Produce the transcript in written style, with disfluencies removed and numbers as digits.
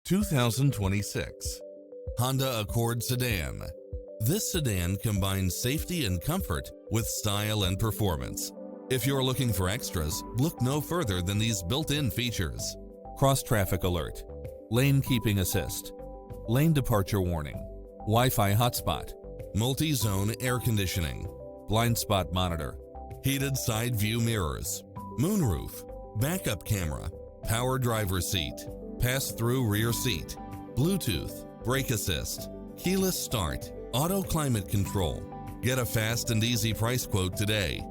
2026 Honda Accord Sedan. This sedan combines safety and comfort with style and performance. If you're looking for extras, look no further than these built-in features: cross-traffic alert, lane keeping assist, lane departure warning, Wi-Fi hotspot, multi-zone air conditioning, blind spot monitor, heated side view mirrors, moonroof, backup camera, power driver seat, pass-through rear seat, Bluetooth, brake assist, keyless start, auto climate control. Get a fast and easy price quote today